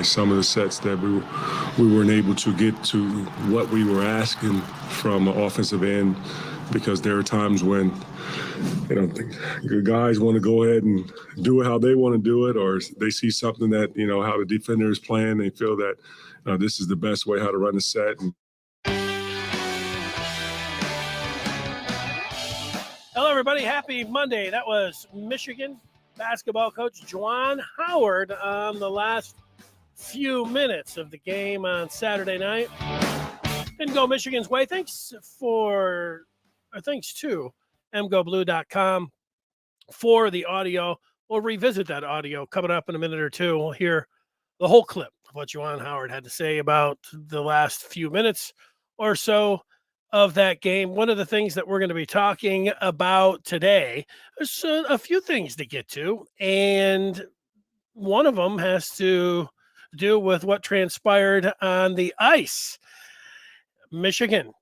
Some of the sets that we weren't able to get to what we were asking from an offensive end, because there are times when the guys want to go ahead and do it how they want to do it, or they see something that how the defender is playing, they feel that this is the best way how to run a set. Hello, everybody. Happy Monday. That was Michigan basketball coach Juwan Howard on the last few minutes of the game on Saturday night. Didn't go Michigan's way. Thanks to mgoblue.com for the audio. We'll revisit that audio coming up in a minute or two. We'll hear the whole clip of what Juwan Howard had to say about the last few minutes or so of that game. One of the things that we're going to be talking about today, there's a few things to get to, and one of them has to do with what transpired on the ice. Michigan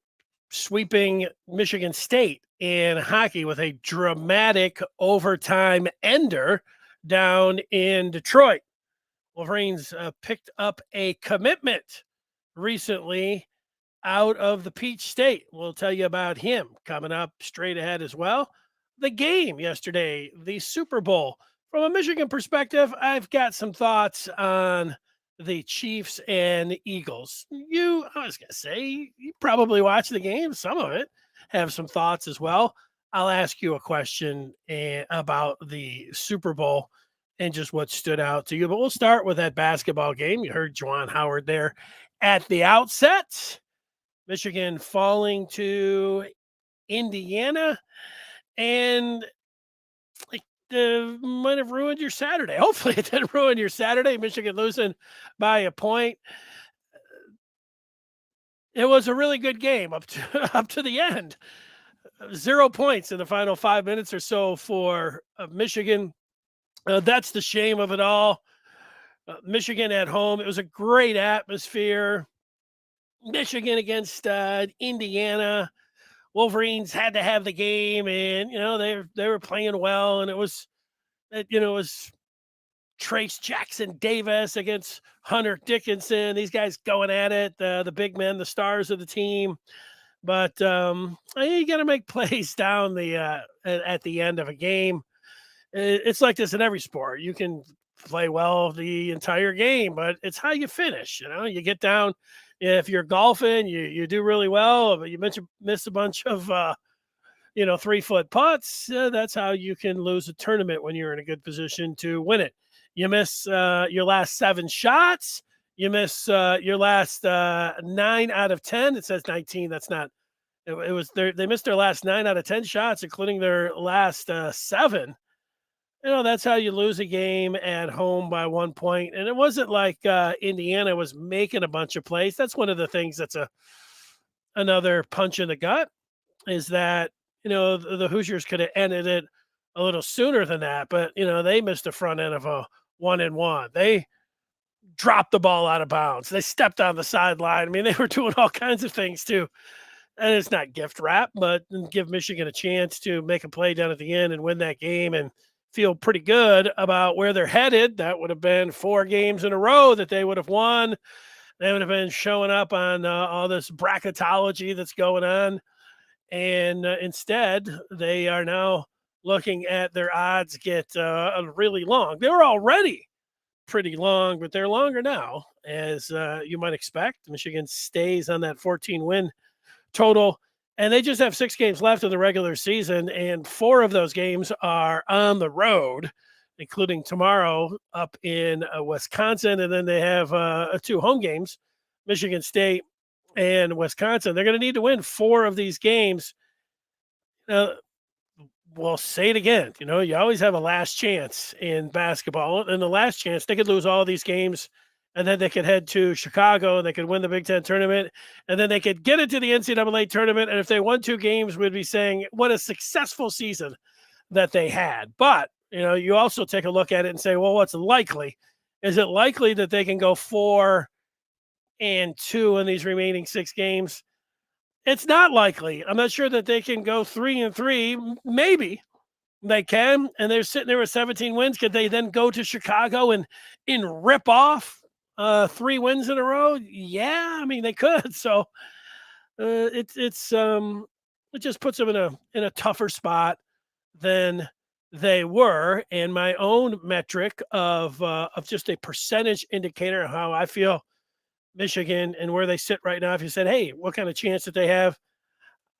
sweeping Michigan State in hockey with a dramatic overtime ender down in Detroit. Wolverines picked up a commitment recently out of the Peach State. We'll tell you about him coming up straight ahead as well. The game yesterday, the Super Bowl. From a Michigan perspective, I've got some thoughts on the Chiefs and Eagles. I was going to say, you probably watch the game, some of it, have some thoughts as well. I'll ask you a question about the Super Bowl and just what stood out to you. But we'll start with that basketball game. You heard Juwan Howard there at the outset. Michigan falling to Indiana, and might have ruined your Saturday. Hopefully it didn't ruin your Saturday. Michigan losing by a point. It was a really good game up to the end. 0 points in the final 5 minutes or so for Michigan. That's the shame of it all. Michigan at home. It was a great atmosphere. Michigan against Indiana. Wolverines had to have the game, and they were playing well, and it was Trace Jackson Davis against Hunter Dickinson. These guys going at it, the big men, the stars of the team. But you got to make plays down at the end of a game. It's like this in every sport. You can play well the entire game, but it's how you finish. You get down. If you're golfing, you do really well, but you miss a bunch of 3-foot putts. That's how you can lose a tournament when you're in a good position to win it. You miss your last 7 shots. You miss your last 9 out of 10. It says 19. That's not. It was they missed their last 9 out of 10 shots, including their last 7. That's how you lose a game at home by 1 point. And it wasn't like Indiana was making a bunch of plays. That's one of the things that's another punch in the gut, is that, the Hoosiers could have ended it a little sooner than that. But, they missed the front end of a 1-and-1. They dropped the ball out of bounds. They stepped on the sideline. I mean, they were doing all kinds of things too. And it's not gift wrap, but give Michigan a chance to make a play down at the end and win that game and feel pretty good about where they're headed. That would have been 4 games in a row that they would have won. They would have been showing up on all this bracketology that's going on. And instead, they are now looking at their odds get really long. They were already pretty long, but they're longer now, as you might expect. Michigan stays on that 14-win total. And they just have 6 games left in the regular season, and 4 of those games are on the road, including tomorrow up in Wisconsin. And then they have 2 home games, Michigan State and Wisconsin. They're going to need to win 4 of these games. We'll say it again. You always have a last chance in basketball. And the last chance, they could lose all of these games, and then they could head to Chicago, and they could win the Big Ten tournament, and then they could get into the NCAA tournament. And if they won 2 games, we'd be saying what a successful season that they had. But, you also take a look at it and say, well, what's likely? Is it likely that they can go 4-2 in these remaining 6 games? It's not likely. I'm not sure that they can go 3-3, maybe. They can, and they're sitting there with 17 wins. Could they then go to Chicago and rip off 3 wins in a row? Yeah, I mean they could. So it just puts them in a tougher spot than they were. And my own metric of just a percentage indicator of how I feel Michigan and where they sit right now. If you said, hey, what kind of chance that they have?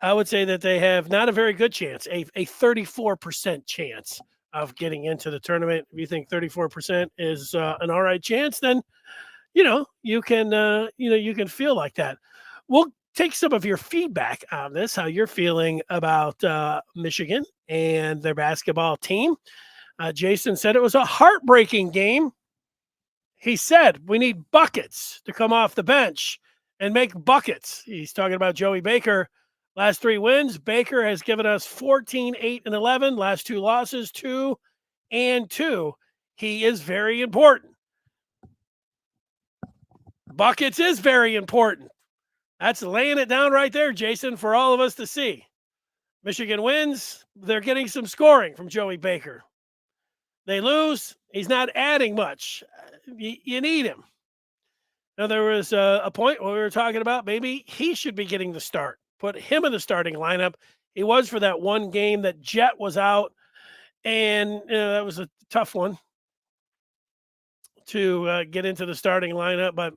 I would say that they have not a very good chance, a 34% chance of getting into the tournament. If you think 34% is an all right chance, then you can feel like that. We'll take some of your feedback on this, how you're feeling about Michigan and their basketball team. Jason said it was a heartbreaking game. He said we need buckets to come off the bench and make buckets. He's talking about Joey Baker. Last 3 wins, Baker has given us 14, 8, and 11. Last 2 losses, 2 and 2. He is very important. Buckets is very important. That's laying it down right there, Jason, for all of us to see. Michigan wins. They're getting some scoring from Joey Baker. They lose. He's not adding much. You need him. Now, there was a point where we were talking about maybe he should be getting the start. Put him in the starting lineup. He was for that one game that Jet was out, and that was a tough one to get into the starting lineup, but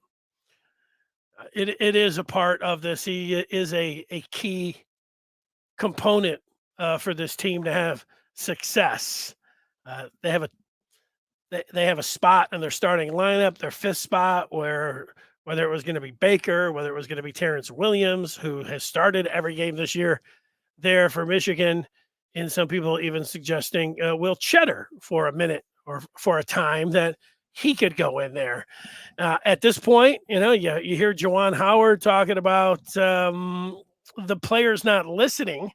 it is a part of this. He is a key component for this team to have success. They have a spot in their starting lineup, their 5th spot, where whether it was going to be Baker, whether it was going to be Terrence Williams, who has started every game this year there for Michigan, and some people even suggesting Will Cheddar for a minute or for a time that he could go in there. At this point, you hear Juwan Howard talking about the players not listening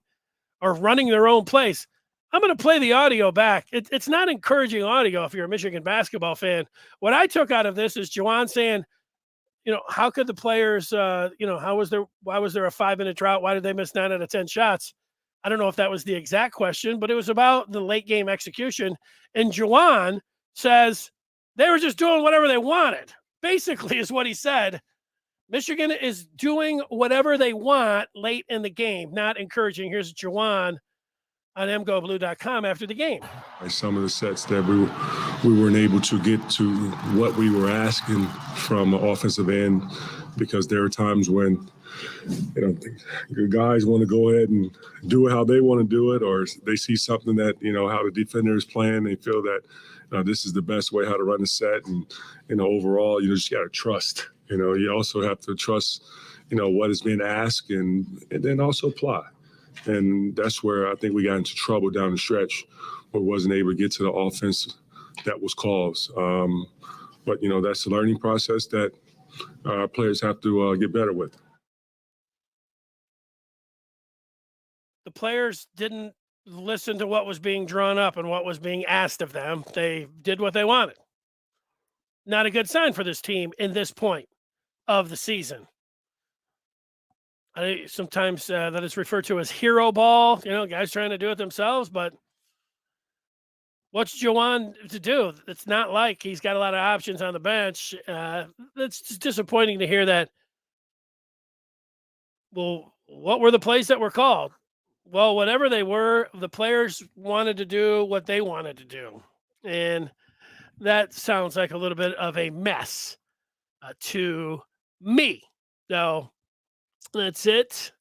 or running their own plays. I'm going to play the audio back. It's not encouraging audio if you're a Michigan basketball fan. What I took out of this is Juwan saying, how could the players, why was there a 5-minute drought? Why did they miss 9 out of 10 shots? I don't know if that was the exact question, but it was about the late game execution. And Juwan says they were just doing whatever they wanted, basically is what he said. Michigan is doing whatever they want late in the game, not encouraging. Here's Juwan on mgoblue.com after the game. Some of the sets that we weren't able to get to what we were asking from an offensive end, because there are times when the guys want to go ahead and do it how they want to do it, or they see something that how the defender is playing, they feel that this is the best way how to run a set, and overall you just got to trust. You also have to trust what is being asked, and then also apply. And that's where I think we got into trouble down the stretch, where we wasn't able to get to the offense that was called. But that's the learning process that our players have to get better with. The players didn't listen to what was being drawn up and what was being asked of them. They did what they wanted. Not a good sign for this team in this point of the season. Sometimes that is referred to as hero ball, guys trying to do it themselves, but what's Juwan to do? It's not like he's got a lot of options on the bench. It's just disappointing to hear that. Well, what were the plays that were called? Well, whatever they were, the players wanted to do what they wanted to do. And that sounds like a little bit of a mess to me. So that's it.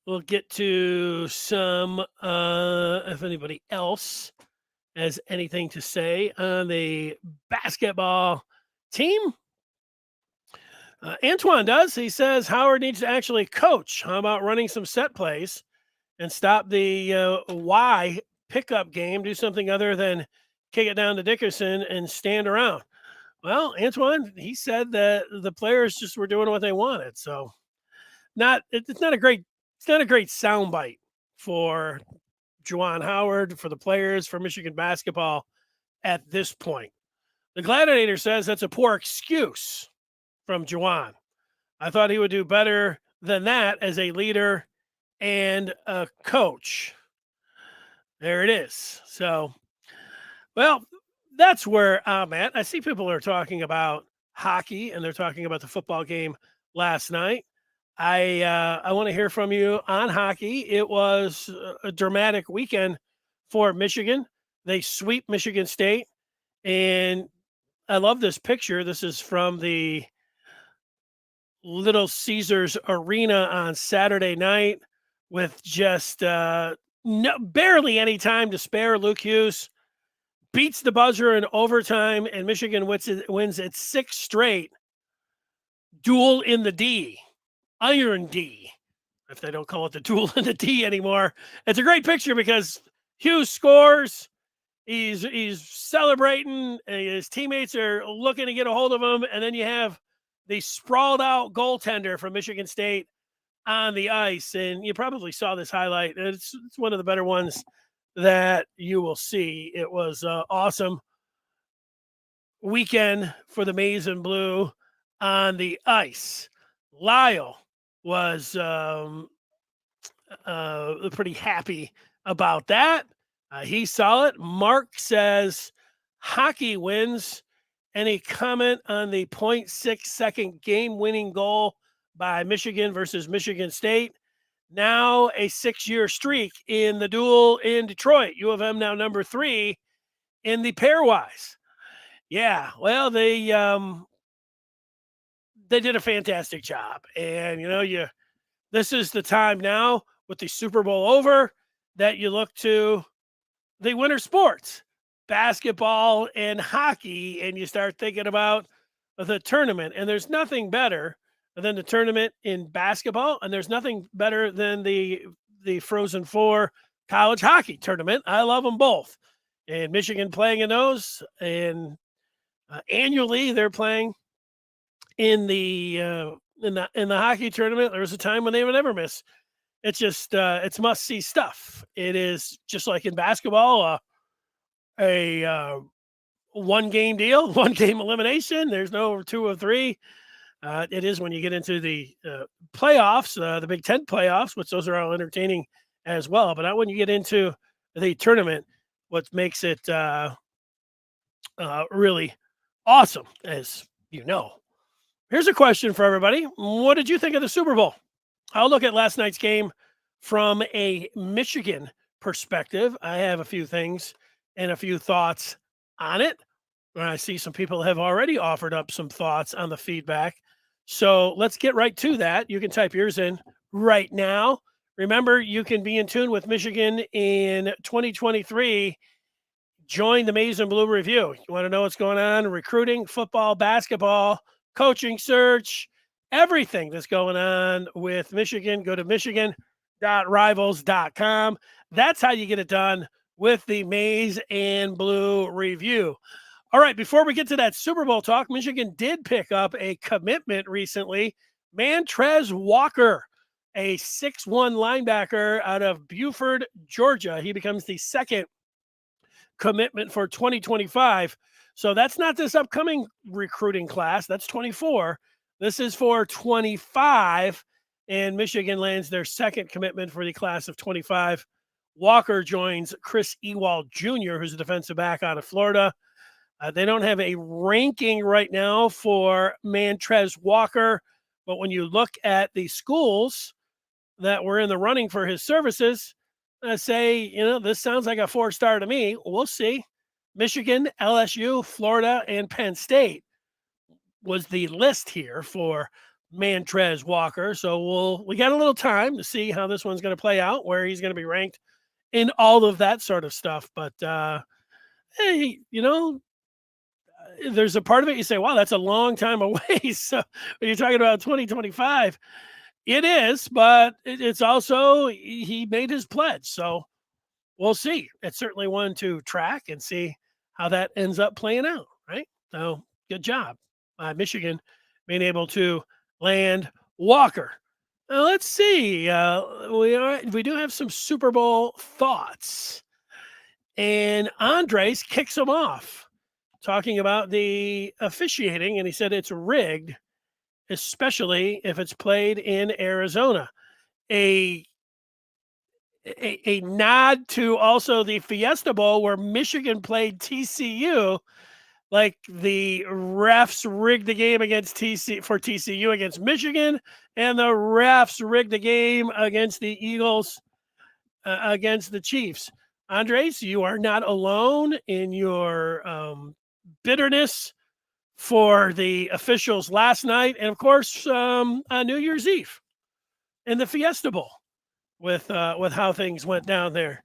We'll get to some, if anybody else has anything to say on the basketball team. Antoine does. He says Howard needs to actually coach. How about running some set plays and stop the Y pickup game? Do something other than kick it down to Dickerson and stand around. Well, Antoine, he said that the players just were doing what they wanted. So it's not a great soundbite for Juwan Howard, for the players, for Michigan basketball at this point. The Gladiator says that's a poor excuse from Juwan. I thought he would do better than that as a leader and a coach. there it is. So, well, that's where I'm at. I see people are talking about hockey and they're talking about the football game last night. I want to hear from you on hockey. It was a dramatic weekend for Michigan. They sweep Michigan State, and I love this picture. This is from the Little Caesars Arena on Saturday night with just barely any time to spare. Luke Hughes beats the buzzer in overtime, and Michigan wins its sixth straight duel in the D, Iron D, if they don't call it the duel in the D anymore. It's a great picture because Hughes scores. He's celebrating. His teammates are looking to get a hold of him, and then you have the sprawled out goaltender from Michigan State on the ice. And you probably saw this highlight. It's one of the better ones that you will see. It was awesome weekend for the Maize and Blue on the ice. Lyle was pretty happy about that. He saw it. Mark says hockey wins. Any comment on the 0.6-second game-winning goal by Michigan versus Michigan State? Now a 6-year streak in the duel in Detroit. U of M now number 3 in the pairwise. Yeah, well, they did a fantastic job, and this is the time now with the Super Bowl over that you look to the winter sports, basketball and hockey, and you start thinking about the tournament. And there's nothing better than the tournament in basketball, and there's nothing better than the Frozen Four college hockey tournament. I love them both, and Michigan playing in those, and annually they're playing in the hockey tournament. There was a time when they would never miss. It's just it's must see stuff. It is just like in basketball, a one game deal, one game elimination. There's no 2 or 3. It is when you get into the playoffs, the Big Ten playoffs, which those are all entertaining as well. But not when you get into the tournament. What makes it really awesome, as you know. Here's a question for everybody. What did you think of the Super Bowl? I'll look at last night's game from a Michigan perspective. I have a few things and a few thoughts on it. I see some people have already offered up some thoughts on the feedback. So let's get right to that. You can type yours in right now. Remember, you can be in tune with Michigan in 2023. Join the Maize and Blue Review. You want to know what's going on? Recruiting, football, basketball, coaching search, everything that's going on with Michigan. Go to michigan.rivals.com. That's how you get it done with the Maize and Blue Review. All right, before we get to that Super Bowl talk, Michigan did pick up a commitment recently. Mantrez Walker, a 6'1" linebacker out of Buford, Georgia. He becomes the second commitment for 2025. So that's not this upcoming recruiting class. That's 24. This is for 25. And Michigan lands their second commitment for the class of 25. Walker joins Chris Ewald Jr., who's a defensive back out of Florida. They don't have a ranking right now for Mantrez Walker, but when you look at the schools that were in the running for his services, say, this sounds like a 4-star to me. We'll see. Michigan, LSU, Florida, and Penn State was the list here for Mantrez Walker. So we got a little time to see how this one's going to play out, where he's going to be ranked in all of that sort of stuff. But, hey, there's a part of it you say, wow, that's a long time away. So when you're talking about 2025, it is, but it's also, he made his pledge. So we'll see. It's certainly one to track and see how that ends up playing out, right? So good job by Michigan being able to land Walker. Now, let's see. We do have some Super Bowl thoughts. And Andres kicks them off, talking about the officiating, and he said it's rigged, especially if it's played in Arizona. A a nod to also the Fiesta Bowl where Michigan played TCU. Like the refs rigged the game against TCU against Michigan, and the refs rigged the game against the Eagles against the Chiefs. Andres, you are not alone in your bitterness for the officials last night, and of course on New Year's Eve in the Fiesta Bowl with how things went down there.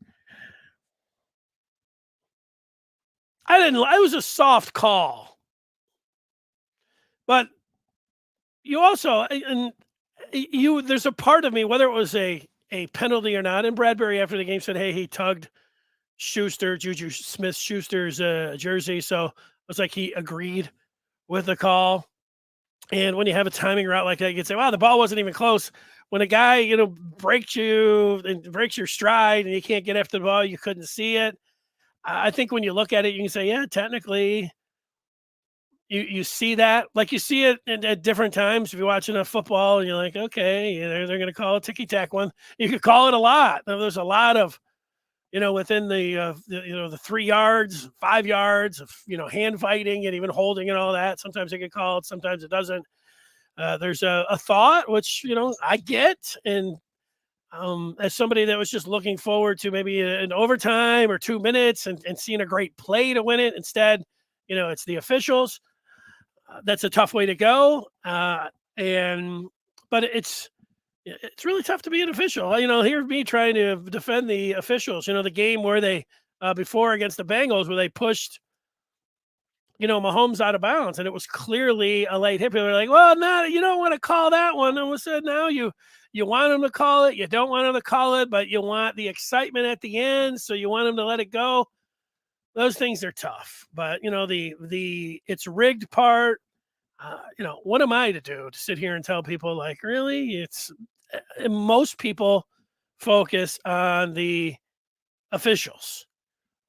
It was a soft call, but you also there's a part of me, whether it was a penalty or not, and Bradbury after the game said, hey, he tugged Juju Smith-Schuster's jersey, so it was like he agreed with the call. And when you have a timing route like that, you can say, wow, the ball wasn't even close. When a guy, breaks you and breaks your stride and you can't get after the ball, you couldn't see it. I think when you look at it, you can say, yeah, technically you see that. Like you see it at different times. If you're watching a football and you're like, okay, they're going to call a ticky-tack one. You could call it a lot. There's a lot of, within the 3 yards, 5 yards of, hand fighting and even holding and all that. Sometimes it get called, sometimes it doesn't. There's a thought, which, I get. And as somebody that was just looking forward to maybe an overtime or 2 minutes and seeing a great play to win it, instead, it's the officials. That's a tough way to go. But it's really tough to be an official. Here's me trying to defend the officials. The game where they before against the Bengals where they pushed, Mahomes out of bounds, and it was clearly a late hit. People are like, well, no, you don't want to call that one. And we said, no, you want them to call it. You don't want them to call it, but you want the excitement at the end, so you want them to let it go. Those things are tough. But, the it's rigged part, what am I to do to sit here and tell people like, really? Most people focus on the officials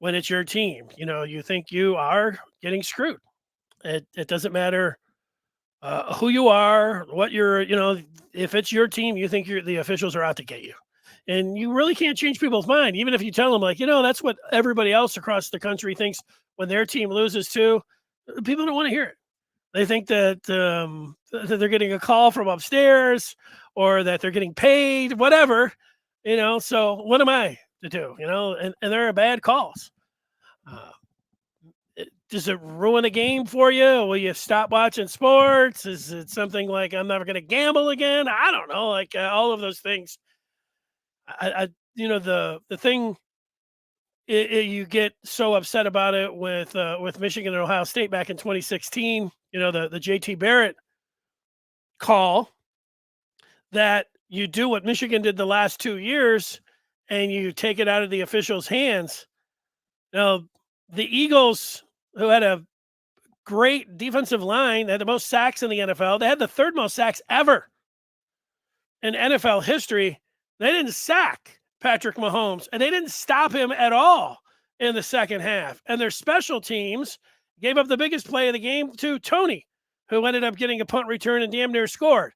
when it's your team. You think you are getting screwed. It doesn't matter who you are, what you're, if it's your team, you think the officials are out to get you. And you really can't change people's mind, even if you tell them like, that's what everybody else across the country thinks when their team loses too. People don't want to hear it. They think that they're getting a call from upstairs or that they're getting paid, whatever, so what am I to do, and there are bad calls. Does it ruin a game for you? Will you stop watching sports? Is it something like I'm never going to gamble again? I don't know. Like all of those things. The thing you get so upset about it with Michigan and Ohio State back in 2016. The JT Barrett call, that you do what Michigan did the last 2 years and you take it out of the officials' hands. Now, the Eagles, who had a great defensive line, they had the most sacks in the NFL. They had the 3rd most sacks ever in NFL history. They didn't sack Patrick Mahomes, and they didn't stop him at all in the second half. And their special teams gave up the biggest play of the game to Tony, who ended up getting a punt return and damn near scored.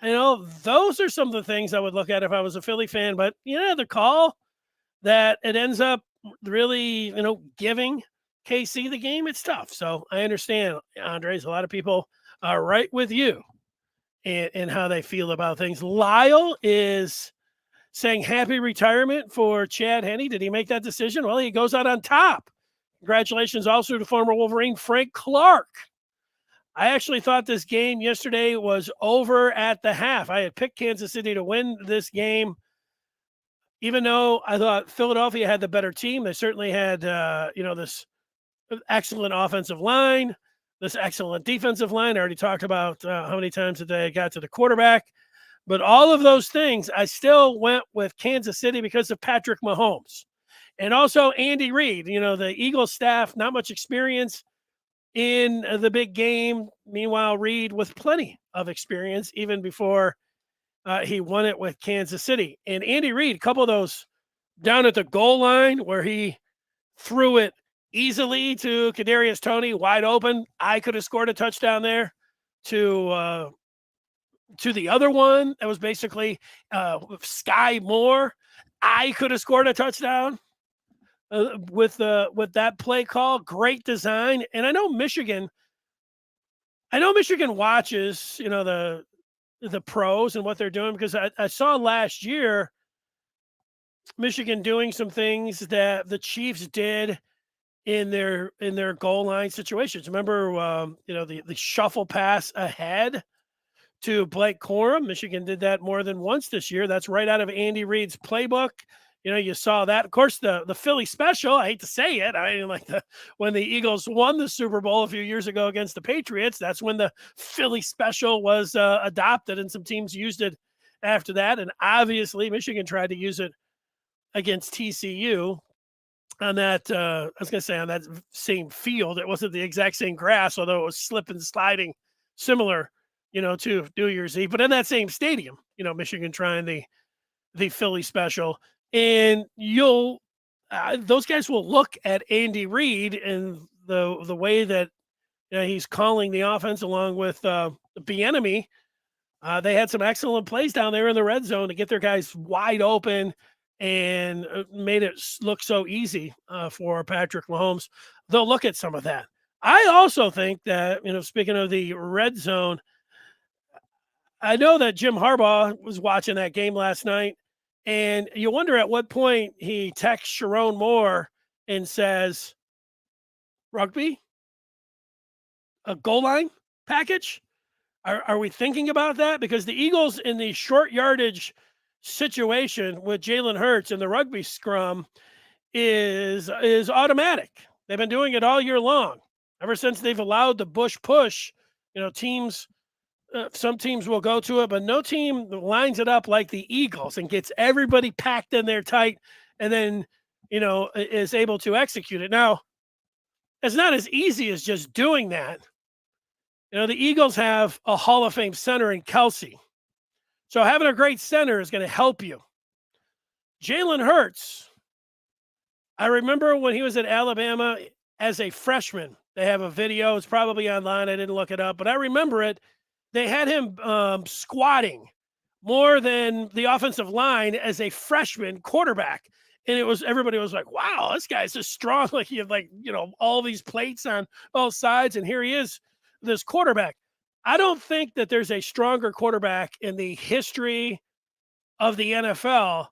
Those are some of the things I would look at if I was a Philly fan. But, the call that it ends up really, giving KC the game, it's tough. So I understand, Andres, a lot of people are right with you in how they feel about things. Lyle is saying happy retirement for Chad Henne. Did he make that decision? Well, he goes out on top. Congratulations also to former Wolverine Frank Clark. I actually thought this game yesterday was over at the half. I had picked Kansas City to win this game, even though I thought Philadelphia had the better team. They certainly had, this excellent offensive line, this excellent defensive line. I already talked about how many times that they got to the quarterback. But all of those things, I still went with Kansas City because of Patrick Mahomes. And also Andy Reid, the Eagles staff, not much experience in the big game. Meanwhile, Reid with plenty of experience, even before he won it with Kansas City. And Andy Reid, a couple of those down at the goal line where he threw it easily to Kadarius Toney, wide open. I could have scored a touchdown there. To the other one that was basically Sky Moore I could have scored a touchdown with that play call. Great design, and I know Michigan. I know Michigan watches, the pros and what they're doing, because I saw last year Michigan doing some things that the Chiefs did in their goal line situations. Remember, the shuffle pass ahead to Blake Corum. Michigan did that more than once this year. That's right out of Andy Reid's playbook. You saw that. Of course, the Philly special. I hate to say it. I mean, when the Eagles won the Super Bowl a few years ago against the Patriots. That's when the Philly special was adopted, and some teams used it after that. And obviously, Michigan tried to use it against TCU on that. I was going to say on that same field. It wasn't the exact same grass, although it was slip and sliding, similar, to New Year's Eve. But in that same stadium, Michigan trying the Philly special, and those guys will look at Andy Reid and the way that he's calling the offense along with Bieniemy. They had some excellent plays down there in the red zone to get their guys wide open, and made it look so easy for Patrick Mahomes. They'll look at some of that. I also think that, speaking of the red zone, I know that Jim Harbaugh was watching that game last night, and you wonder at what point he texts Sharon Moore and says, "Rugby, a goal line package." Are we thinking about that? Because the Eagles in the short yardage situation with Jalen Hurts in the rugby scrum is automatic. They've been doing it all year long, ever since they've allowed the bush push. Teams. Some teams will go to it, but no team lines it up like the Eagles and gets everybody packed in there tight, and then is able to execute it. Now, it's not as easy as just doing that. The Eagles have a Hall of Fame center in Kelsey, so having a great center is going to help you. Jalen Hurts, I remember when he was at Alabama as a freshman. They have a video. It's probably online. I didn't look it up, but I remember it. They had him squatting more than the offensive line as a freshman quarterback. And everybody was like, wow, this guy's just strong. Like he had all these plates on both sides. And here he is, this quarterback. I don't think that there's a stronger quarterback in the history of the NFL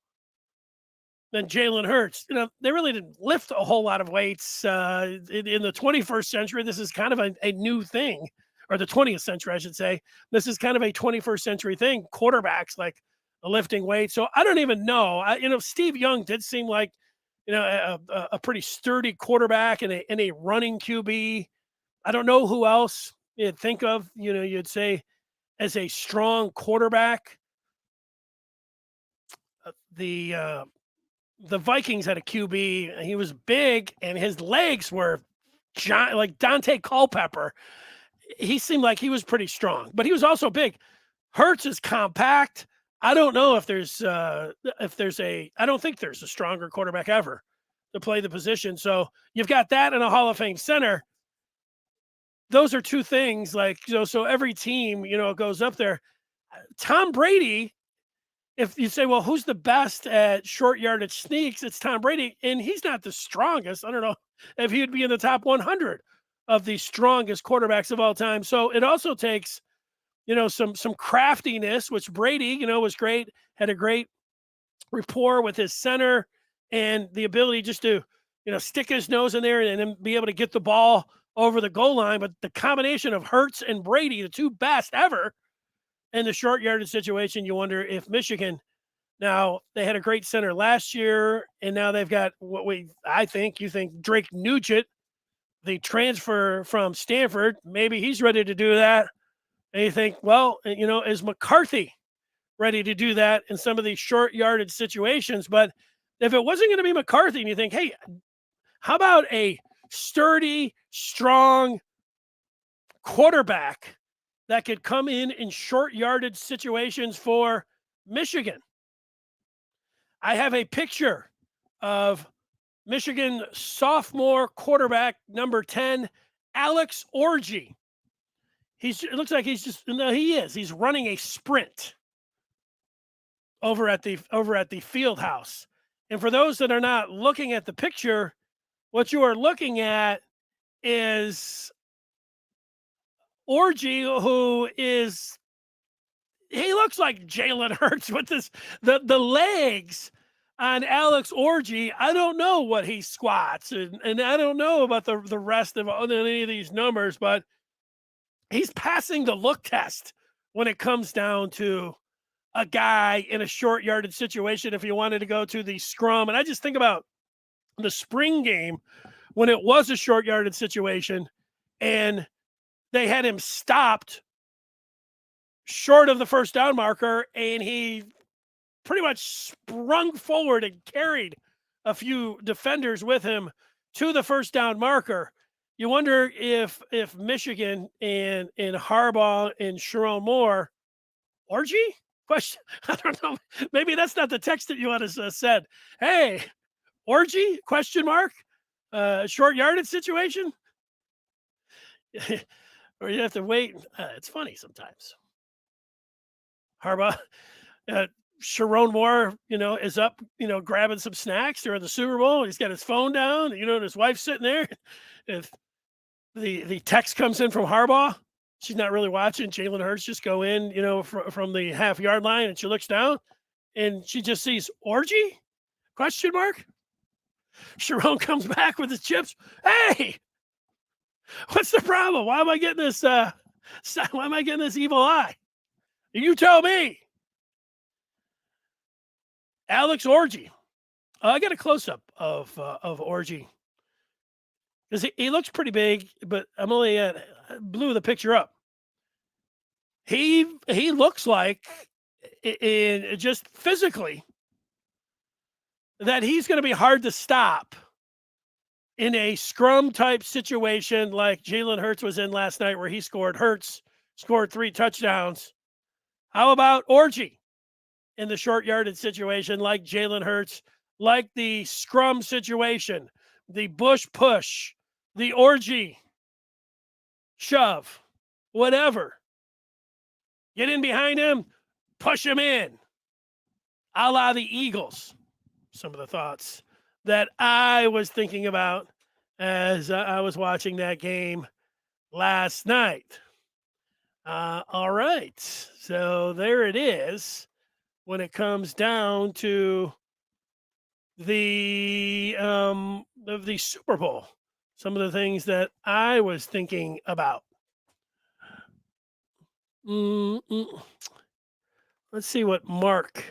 than Jalen Hurts. They really didn't lift a whole lot of weights in the 21st century. This is kind of a new thing. Or the 20th century, I should say. This is kind of a 21st century thing. Quarterbacks like lifting weights. So I don't even know. Steve Young did seem like, a pretty sturdy quarterback and a running QB. I don't know who else you'd think of. You'd say as a strong quarterback. The Vikings had a QB. He was big and his legs were giant, like Dante Culpepper. He seemed like he was pretty strong, but he was also big. Hurts is compact. I don't know if there's I don't think there's a stronger quarterback ever to play the position. So you've got that and a Hall of Fame center. Those are two things so every team, goes up there. Tom Brady, if you say, well, who's the best at short yardage sneaks? It's Tom Brady, and he's not the strongest. I don't know if he would be in the top 100 of the strongest quarterbacks of all time. So it also takes, some craftiness, which Brady, was great, had a great rapport with his center, and the ability just to, stick his nose in there and then be able to get the ball over the goal line. But the combination of Hurts and Brady, the two best ever in the short yardage situation, you wonder if Michigan, now they had a great center last year, and now they've got you think Drake Nugent, the transfer from Stanford, maybe he's ready to do that. And you think, well, is McCarthy ready to do that in some of these short yardage situations? But if it wasn't going to be McCarthy, and you think, hey, how about a sturdy, strong quarterback that could come in short yardage situations for Michigan? I have a picture of Michigan sophomore quarterback number 10, Alex Orji. It looks like he's running a sprint over at the field house. And for those that are not looking at the picture, what you are looking at is Orji, who is he looks like Jalen Hurts with the legs on Alex Orji. I don't know what he squats, and I don't know about the rest of any of these numbers, but he's passing the look test when it comes down to a guy in a short yardage situation. If you wanted to go to the scrum, and I just think about the spring game when it was a short yardage situation, and they had him stopped short of the first down marker, and he pretty much sprung forward and carried a few defenders with him to the first down marker. You wonder if Michigan and Harbaugh and Sharon Moore, Orji? Question. I don't know. Maybe that's not the text that you would have said. Hey, Orji? Question mark. Short yardage situation. Or you have to wait. It's funny sometimes. Harbaugh, Sharon Moore, is up, grabbing some snacks during the Super Bowl. He's got his phone down, and his wife's sitting there. If the text comes in from Harbaugh, she's not really watching. Jalen Hurts just go in, from the half-yard line, and she looks down, and she just sees Orji? Question mark. Sharon comes back with his chips. Hey, what's the problem? Why am I getting this? Why am I getting this evil eye? You tell me. Alex Orji. I got a close-up of Orji because he looks pretty big, but I'm only blew the picture up. He looks like, in just physically, that he's going to be hard to stop in a scrum type situation like Jalen Hurts was in last night, where he scored. Hurts scored 3 touchdowns. How about Orji in the short yardage situation like Jalen Hurts, like the scrum situation, the Bush push, the Orji shove, whatever. Get in behind him, push him in, a la the Eagles. Some of the thoughts that I was thinking about as I was watching that game last night. All right, so there it is. When it comes down to the Super Bowl, some of the things that I was thinking about. Let's see what Mark.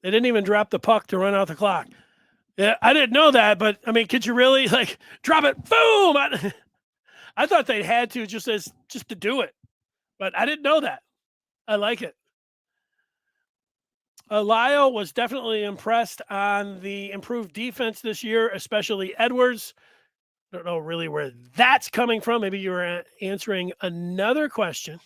They didn't even drop the puck to run out the clock. Yeah, I didn't know that, but I mean, could you really drop it? Boom! I thought they had to just to do it, but I didn't know that. I like it. Lyle was definitely impressed on the improved defense this year, especially Edwards. I don't know really where that's coming from. Maybe you were answering another question.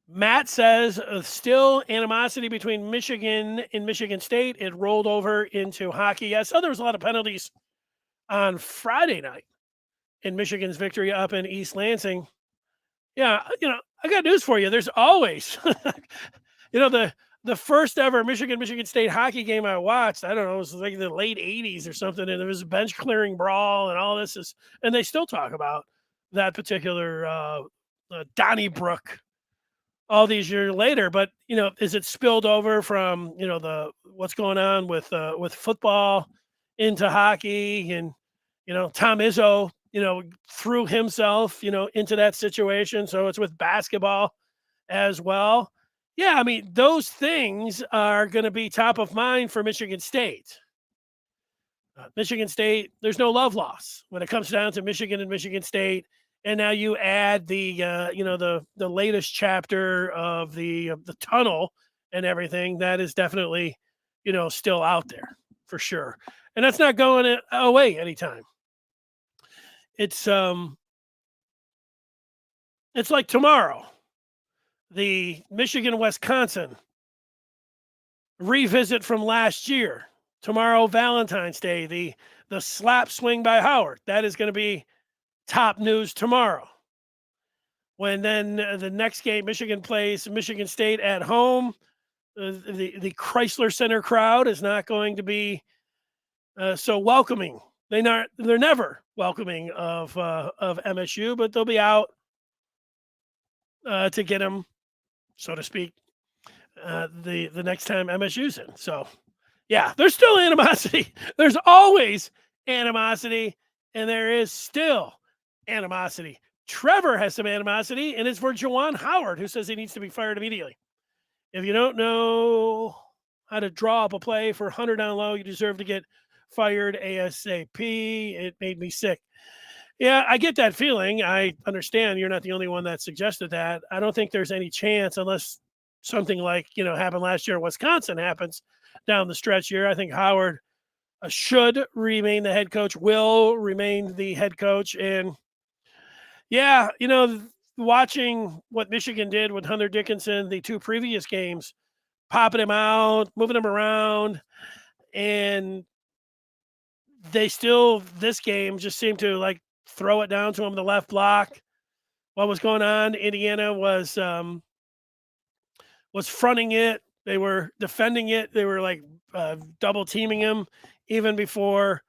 Matt says, still animosity between Michigan and Michigan State. It rolled over into hockey. Yeah, I saw there was a lot of penalties on Friday night in Michigan's victory up in East Lansing. Yeah, I got news for you. There's always, the first ever Michigan State hockey game I watched, I don't know, it was like the late 80s or something, and there was a bench clearing brawl and all this and they still talk about that particular Donnybrook all these years later. But is it spilled over from what's going on with football into hockey? And Tom Izzo threw himself into that situation, so it's with basketball as well. Yeah, I mean, those things are going to be top of mind for Michigan State. Michigan State, there's no love loss when it comes down to Michigan and Michigan State. And now you add the the latest chapter of the tunnel and everything that is definitely still out there for sure, and that's not going away anytime. It's like tomorrow, the Michigan-Wisconsin revisit from last year. Tomorrow, Valentine's Day, the slap swing by Howard. That is going to be top news tomorrow. When then the next game, Michigan plays Michigan State at home. the Chrysler Center crowd is not going to be so welcoming. They're never welcoming of MSU, but they'll be out to get them, so to speak, the next time MSU's in. So, yeah, there's still animosity. There's always animosity, and there is still animosity. Trevor has some animosity, and it's for Juwan Howard, who says he needs to be fired immediately. If you don't know how to draw up a play for Hunter down low, you deserve to get fired ASAP. It made me sick. Yeah, I get that feeling. I understand you're not the only one that suggested that. I don't think there's any chance unless something like, happened last year in Wisconsin happens down the stretch here. I think Howard should remain the head coach, will remain the head coach. And yeah, watching what Michigan did with Hunter Dickinson the two previous games, popping him out, moving him around, and they still, this game, just seemed to like throw it down to him in the left block. What was going on? Indiana was fronting it. They were defending it. They were like double teaming him even before,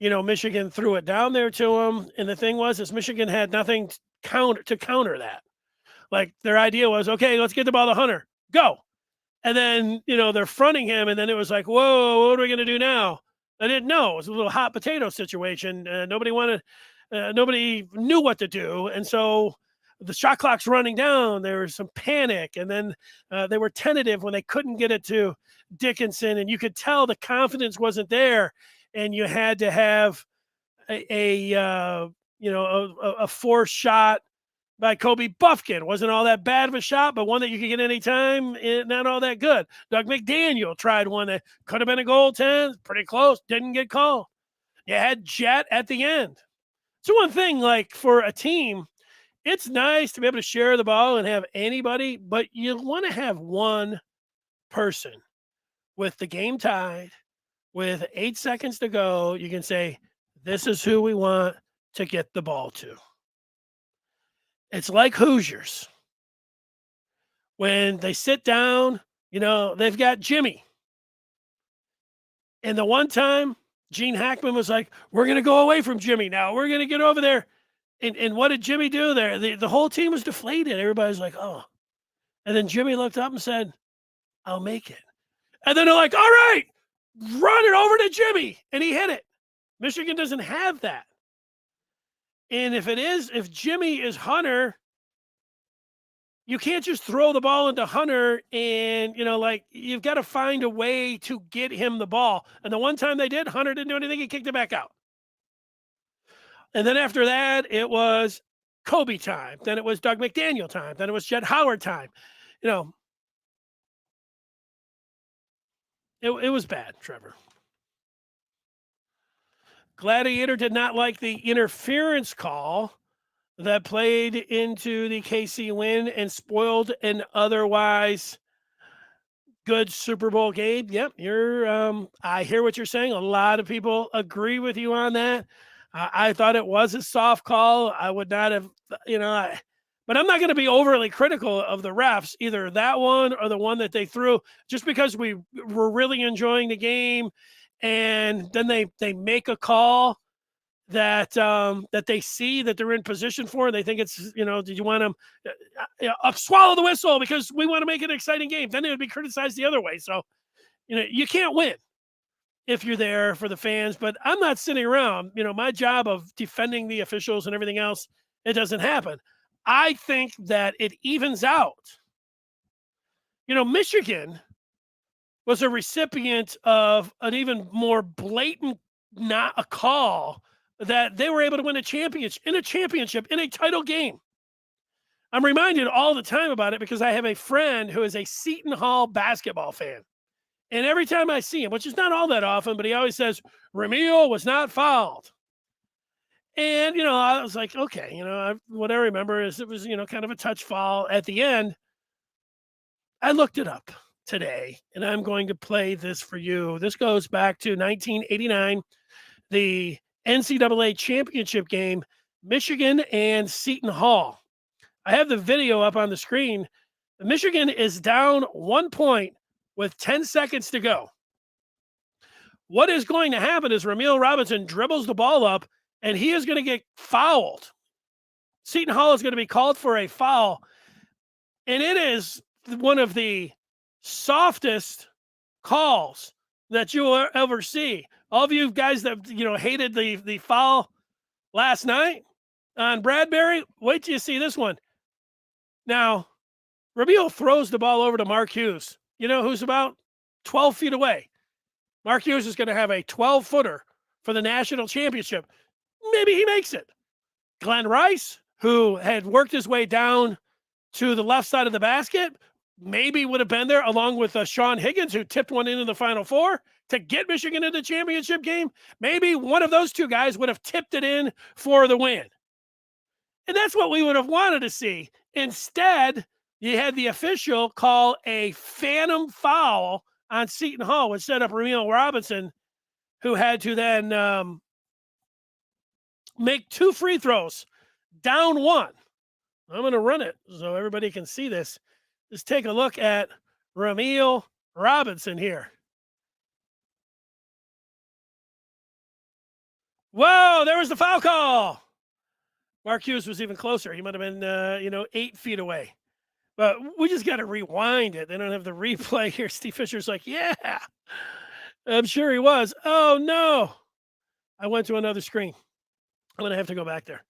Michigan threw it down there to him. And the thing was, is Michigan had nothing to counter that. Like their idea was, okay, let's get the ball to Hunter, go. And then, they're fronting him. And then it was like, whoa, what are we going to do now? I didn't know. It was a little hot potato situation. Nobody knew what to do. And so the shot clock's running down. There was some panic. And then they were tentative when they couldn't get it to Dickinson. And you could tell the confidence wasn't there. And you had to have a forced shot by Kobe Buffkin. Wasn't all that bad of a shot, but one that you could get anytime, not all that good. Doug McDaniel tried one that could have been a goal 10, pretty close, didn't get called. You had Jet at the end. So one thing, like for a team, it's nice to be able to share the ball and have anybody, but you want to have one person with the game tied, with 8 seconds to go. You can say, this is who we want to get the ball to. It's like Hoosiers. When they sit down, they've got Jimmy. And the one time, Gene Hackman was like, we're going to go away from Jimmy now. We're going to get over there. And what did Jimmy do there? The whole team was deflated. Everybody's like, oh. And then Jimmy looked up and said, I'll make it. And then they're like, all right, run it over to Jimmy. And he hit it. Michigan doesn't have that. And if Jimmy is Hunter, you can't just throw the ball into Hunter and, you've got to find a way to get him the ball. And the one time they did, Hunter didn't do anything. He kicked it back out. And then after that, it was Kobe time. Then it was Doug McDaniel time. Then it was Jet Howard time. It was bad, Trevor. Gladiator did not like the interference call that played into the KC win and spoiled an otherwise good Super Bowl game. Yep, I hear what you're saying. A lot of people agree with you on that. I thought it was a soft call. I would not have, but I'm not going to be overly critical of the refs, either that one or the one that they threw, just because we were really enjoying the game. And then they make a call that they see that they're in position for. They think it's, did you want them swallow the whistle because we want to make it an exciting game? Then it would be criticized the other way. So, you can't win if you're there for the fans. But I'm not sitting around. My job of defending the officials and everything else, it doesn't happen. I think that it evens out. Michigan was a recipient of an even more blatant not a call that they were able to win a championship in a title game. I'm reminded all the time about it because I have a friend who is a Seton Hall basketball fan. And every time I see him, which is not all that often, but he always says, Ramil was not fouled. And, I was like, okay, what I remember is it was, kind of a touch foul at the end. I looked it up today, and I'm going to play this for you. This goes back to 1989, the NCAA championship game, Michigan and Seton Hall. I have the video up on the screen. Michigan is down 1 point with 10 seconds to go. What is going to happen is Ramil Robinson dribbles the ball up, and he is going to get fouled. Seton Hall is going to be called for a foul, and it is one of the softest calls that you will ever see. All of you guys that hated the foul last night on Bradbury, wait till you see this one. Now, Ramil throws the ball over to Mark Hughes. You know who's about 12 feet away. Mark Hughes is going to have a 12-footer for the national championship. Maybe he makes it. Glenn Rice, who had worked his way down to the left side of the basket, maybe would have been there along with Sean Higgins, who tipped one into the Final Four to get Michigan into the championship game. Maybe one of those two guys would have tipped it in for the win. And that's what we would have wanted to see. Instead, you had the official call a phantom foul on Seton Hall, which set up Ramil Robinson, who had to then make 2 free throws, down 1. I'm going to run it so everybody can see this. Just take a look at Ramil Robinson here. Whoa, there was the foul call. Mark Hughes was even closer. He might have been, 8 feet away. But we just got to rewind it. They don't have the replay here. Steve Fisher's like, yeah, I'm sure he was. Oh, no. I went to another screen. I'm going to have to go back there.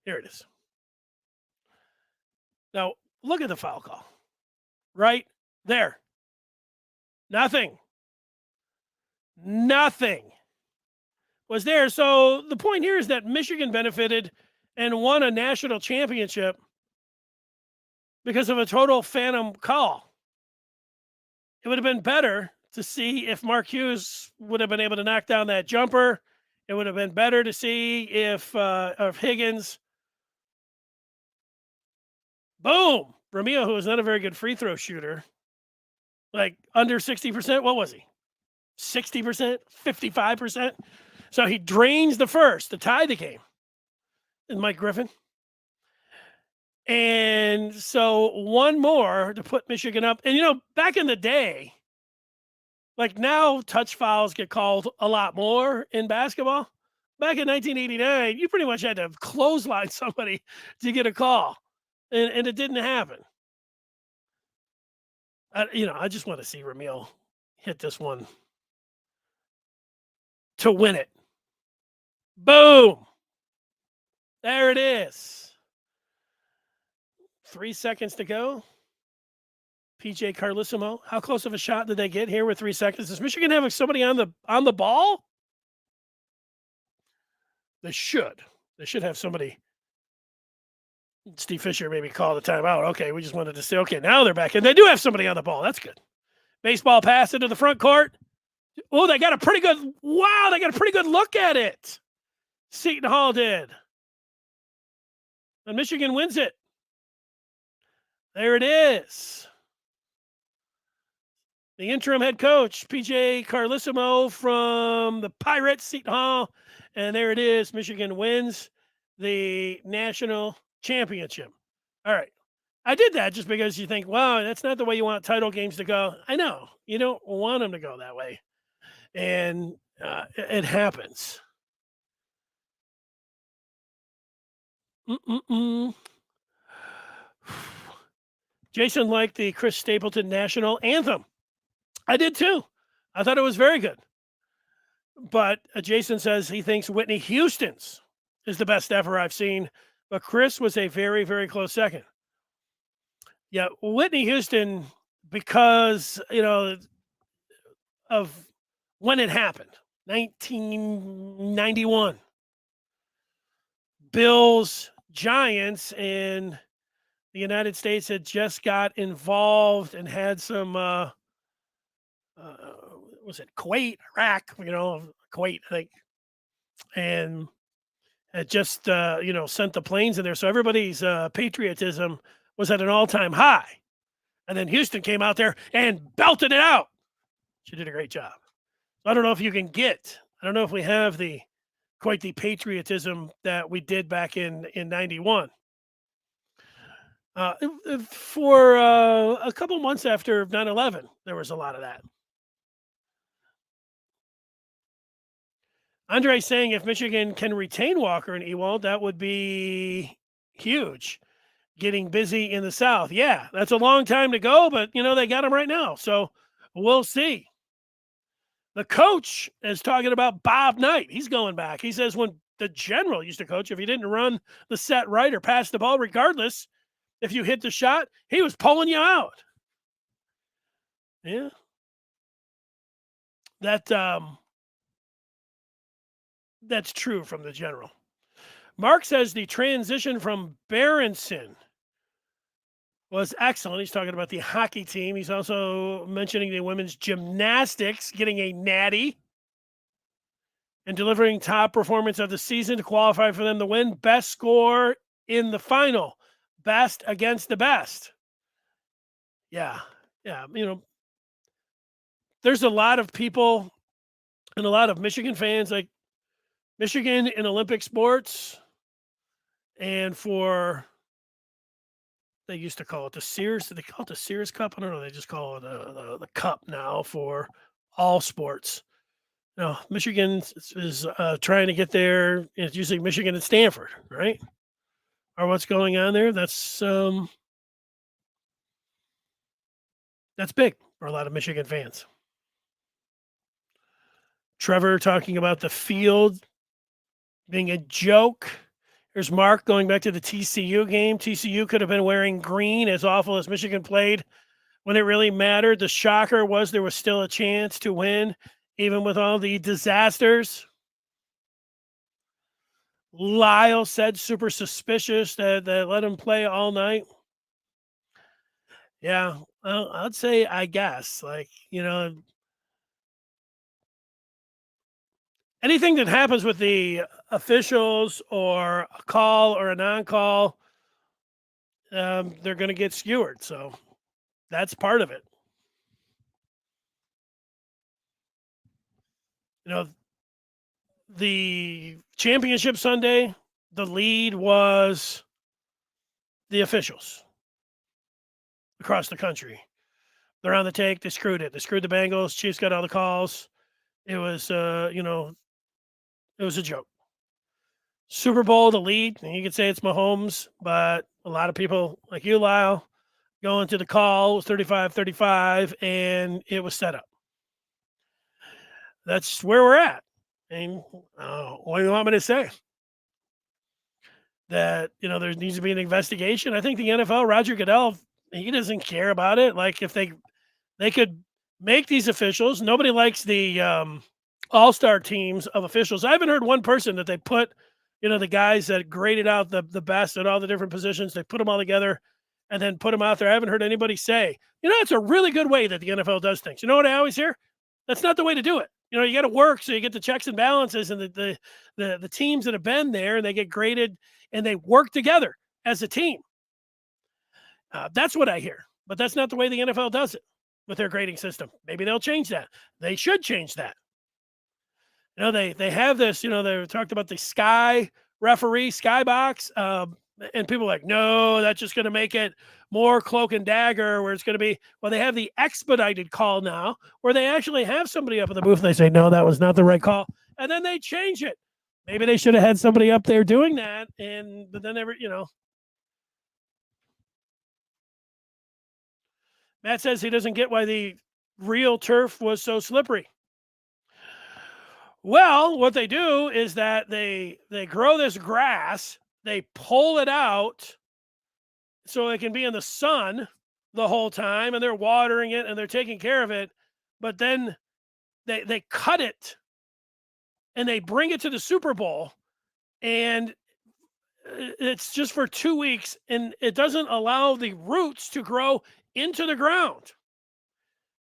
Here it is. Now, look at the foul call. Right there. Nothing was there. So the point here is that Michigan benefited and won a national championship because of a total phantom call. It would have been better to see if Mark Hughes would have been able to knock down that jumper. It would have been better to see if Higgins. Boom! Ramil, who was not a very good free throw shooter, like under 60%. What was he? 60%? 55%? So he drains the first to tie the game. And Mike Griffin. And so one more to put Michigan up. And, back in the day, like now touch fouls get called a lot more in basketball. Back in 1989, you pretty much had to clothesline somebody to get a call. And it didn't happen. I just want to see Ramil hit this one to win it. Boom. There it is. 3 seconds to go. PJ Carlissimo. How close of a shot did they get here with 3 seconds? Does Michigan have somebody on the ball? They should. They should have somebody. Steve Fisher maybe called the timeout. Okay, we just wanted to say, okay, now they're back. And they do have somebody on the ball. That's good. Baseball pass into the front court. Oh, they got a pretty good look at it. Seton Hall did. And Michigan wins it. There it is. The interim head coach, PJ Carlissimo from the Pirates, Seton Hall. And there it is. Michigan wins the national championship. All right. I did that just because you think, wow, that's not the way you want title games to go. I know. You don't want them to go that way. And it happens. Jason liked the Chris Stapleton national anthem. I did too. I thought it was very good. But Jason says he thinks Whitney Houston's is the best ever I've seen. But Chris was a very, very close second. Yeah, Whitney Houston, because, of when it happened, 1991. Bills, Giants, and the United States had just got involved and had some, was it Kuwait, Iraq, Kuwait, I think. And had just, sent the planes in there. So everybody's patriotism was at an all-time high. And then Houston came out there and belted it out. She did a great job. I don't know if you can I don't know if we have quite the patriotism that we did back in 91. For a couple months after 9/11, there was a lot of that. Andre saying if Michigan can retain Walker and Ewald, that would be huge. Getting busy in the South. Yeah, that's a long time to go, but they got him right now. So we'll see. The coach is talking about Bob Knight. He's going back. He says when the general used to coach, if you didn't run the set right or pass the ball, regardless, if you hit the shot, he was pulling you out. Yeah. That's true from the general. Mark says the transition from Berenson was excellent. He's talking about the hockey team. He's also mentioning the women's gymnastics getting a natty and delivering top performance of the season to qualify for them to win. Best score in the final. Best against the best. Yeah. Yeah. There's a lot of people and a lot of Michigan fans, like Michigan in Olympic sports, and they used to call it the Sears. Did they call it the Sears Cup? I don't know. They just call it the Cup now for all sports. Michigan is trying to get there. It's usually Michigan and Stanford, right? Or what's going on there? That's big for a lot of Michigan fans. Trevor talking about the field being a joke. Here's Mark going back to the TCU game. TCU could have been wearing green, as awful as Michigan played when it really mattered. The shocker was there was still a chance to win, even with all the disasters. Lyle said super suspicious that let him play all night. Yeah, I'd say, I guess, anything that happens with the officials or a call or a non-call, they're going to get skewered. So that's part of it. The championship Sunday, the lead was the officials across the country. They're on the take. They screwed it. They screwed the Bengals. Chiefs got all the calls. It was, it was a joke. Super Bowl, the lead, and you could say it's Mahomes, but a lot of people like you, Lyle, going to the call, it was 35-35, and it was set up. That's where we're at. And what do you want me to say? That, there needs to be an investigation. I think the NFL, Roger Goodell, he doesn't care about it. Like, if they could make these officials, nobody likes the all-star teams of officials. I haven't heard one person that they put, the guys that graded out the best at all the different positions, they put them all together and then put them out there. I haven't heard anybody say, it's a really good way that the NFL does things. You know what I always hear? That's not the way to do it. You got to work so you get the checks and balances, and the teams that have been there, and they get graded and they work together as a team. That's what I hear. But that's not the way the NFL does it with their grading system. Maybe they'll change that. They should change that. They have this, they talked about the Sky referee, Skybox, and people are like, no, that's just going to make it more cloak and dagger, where it's going to be, well, they have the expedited call now, where they actually have somebody up in the booth and they say, no, that was not the right call. And then they change it. Maybe they should have had somebody up there doing that. But then Matt says he doesn't get why the real turf was so slippery. Well, what they do is that they grow this grass, they pull it out so it can be in the sun the whole time, and they're watering it and they're taking care of it. But then they cut it and they bring it to the Super Bowl, and it's just for 2 weeks, and it doesn't allow the roots to grow into the ground.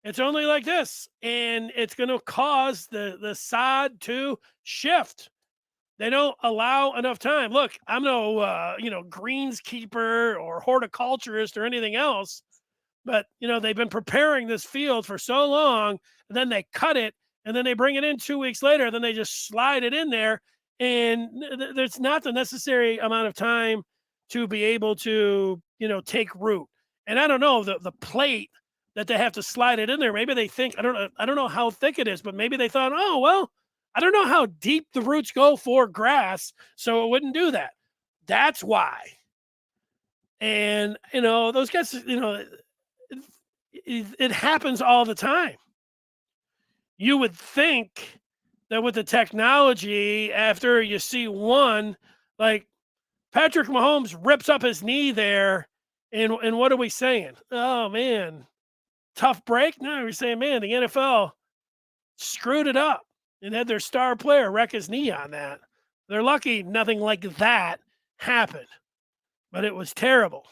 It's only like this, and it's going to cause the sod to shift. They don't allow enough time. Look, I'm no greenskeeper or horticulturist or anything else, but they've been preparing this field for so long, and then they cut it, and then they bring it in 2 weeks later, then they just slide it in there, and there's not the necessary amount of time to be able to take root. And I don't know the plate that they have to slide it in there. Maybe they think, I don't know how thick it is, but maybe they thought, oh, well, I don't know how deep the roots go for grass, so it wouldn't do that. That's why. And, those guys, it happens all the time. You would think that with the technology, after you see one, like Patrick Mahomes rips up his knee there, and what are we saying? Oh, man, tough break? No, we're saying, man, the NFL screwed it up and had their star player wreck his knee on that. They're lucky nothing like that happened, but it was terrible.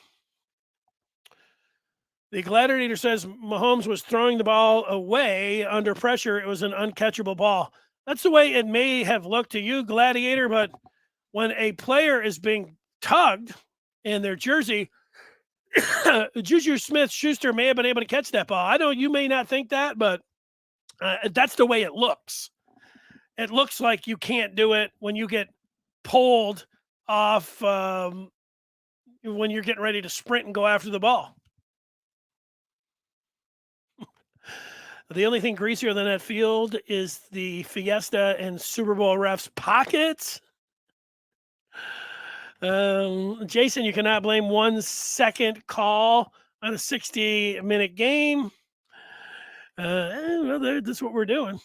The Gladiator says Mahomes was throwing the ball away under pressure. It was an uncatchable ball. That's the way it may have looked to you, Gladiator, but when a player is being tugged in their jersey, Juju Smith-Schuster may have been able to catch that ball. I know you may not think that, but that's the way it looks. It looks like you can't do it when you get pulled off when you're getting ready to sprint and go after the ball. The only thing greasier than that field is the Fiesta and Super Bowl refs' pockets. Jason, you cannot blame 1 second call on a 60-minute game. That's what we're doing.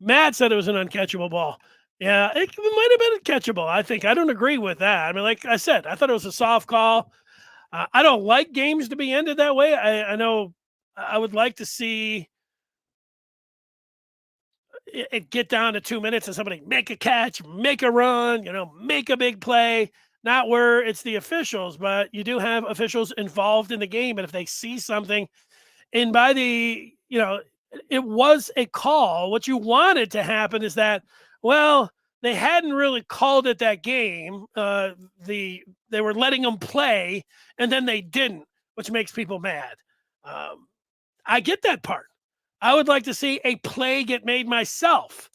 Matt said it was an uncatchable ball. Yeah, it might have been catchable. I think I don't agree with that. I mean, like I said, I thought it was a soft call. I don't like games to be ended that way. I know I would like to see it get down to 2 minutes and somebody make a catch, make a run, make a big play, not where it's the officials, but you do have officials involved in the game. And if they see something and by the, it was a call, what you wanted to happen is that, well, they hadn't really called it that game. They were letting them play and then they didn't, which makes people mad. I get that part. I would like to see a play get made myself.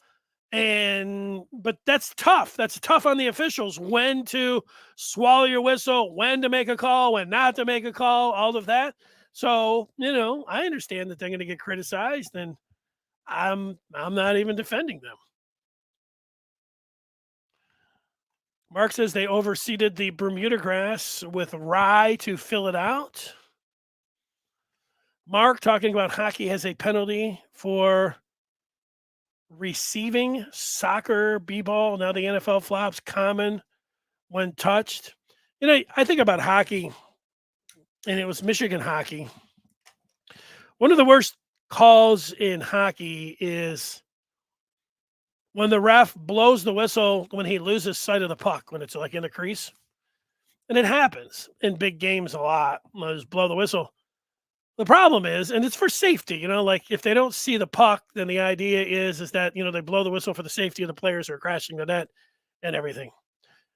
But that's tough. That's tough on the officials, when to swallow your whistle, when to make a call, when not to make a call, all of that. So, I understand that they're going to get criticized, and I'm not even defending them. Mark says they overseeded the Bermuda grass with rye to fill it out. Mark, talking about hockey, has a penalty for receiving soccer b-ball. Now the NFL flops common when touched. I think about hockey, and it was Michigan hockey. One of the worst calls in hockey is when the ref blows the whistle when he loses sight of the puck, when it's like in the crease. And it happens in big games a lot. Just blow the whistle. The problem is, and it's for safety, like if they don't see the puck, then the idea is that, they blow the whistle for the safety of the players who are crashing the net and everything.